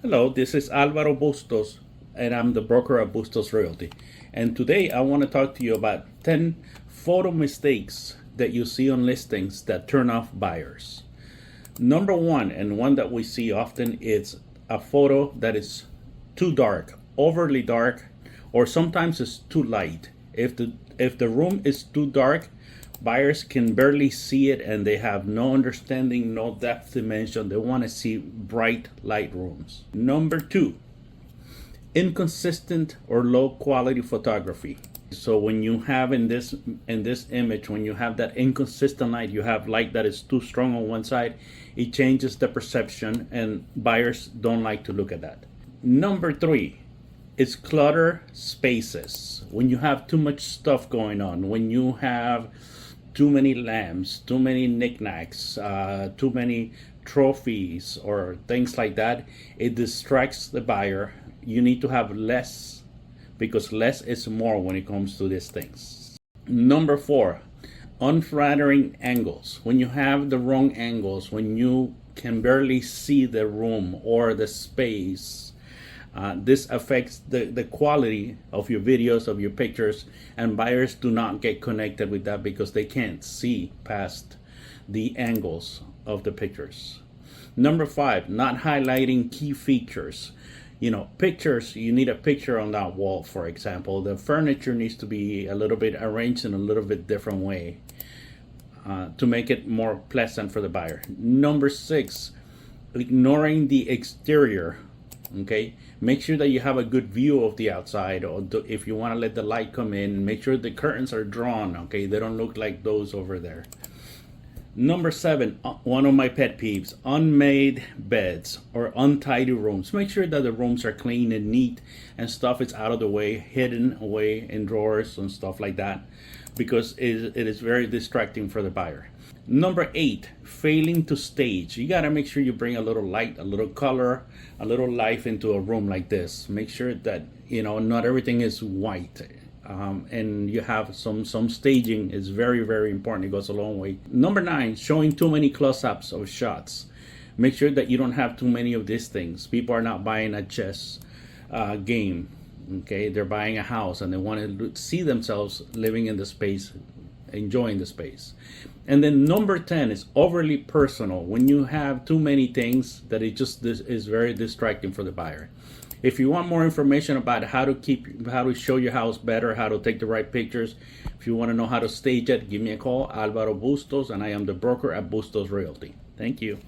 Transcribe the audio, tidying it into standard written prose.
Hello, this is Alvaro Bustos, and I'm the broker at Bustos Realty. And today I want to talk to you about 10 photo mistakes that you see on listings that turn off buyers. Number one, and one that we see often, is a photo that is too dark, overly dark, or sometimes it's too light. If the room is too dark, buyers can barely see it and they have no understanding, no depth dimension. They want to see bright light rooms. Number two, inconsistent or low quality photography. So when you have in this image, when you have that inconsistent light, you have light that is too strong on one side, it changes the perception and buyers don't like to look at that. Number three is cluttered spaces. When you have too much stuff going on, when you have too many lamps, too many knickknacks, too many trophies or things like that, it distracts the buyer. You need to have less, because less is more when it comes to these things. Number four, unflattering angles. When you have the wrong angles, when you can barely see the room or the space, this affects the quality of your videos, of your pictures, and buyers do not get connected with that because they can't see past the angles of the pictures. Number five, not highlighting key features. Pictures, you need a picture on that wall, for example. The furniture needs to be a little bit arranged in a little bit different way to make it more pleasant for the buyer. Number six, ignoring the exterior. Okay, make sure that you have a good view of the outside, or if you want to let the light come in, make sure the curtains are drawn. Okay, they don't look like those over there. Number seven, one of my pet peeves, unmade beds or untidy rooms. Make sure that the rooms are clean and neat and stuff is out of the way, hidden away in drawers and stuff like that, because it is very distracting for the buyer. Number eight, failing to stage. You got to make sure you bring a little light, a little color, a little life into a room like this. Make sure that not everything is white. And you have some staging is very, very important. It goes a long way. Number nine, showing too many close-ups of shots. Make sure that you don't have too many of these things. People are not buying a chess game. Okay, they're buying a house and they want to see themselves living in the space, enjoying the space. And then number 10 is overly personal. When you have too many things, that it just is very distracting for the buyer. If you want more information about how to show your house better, how to take the right pictures, if you want to know how to stage it, give me a call, Alvaro Bustos, and I am the broker at Bustos Realty. Thank you.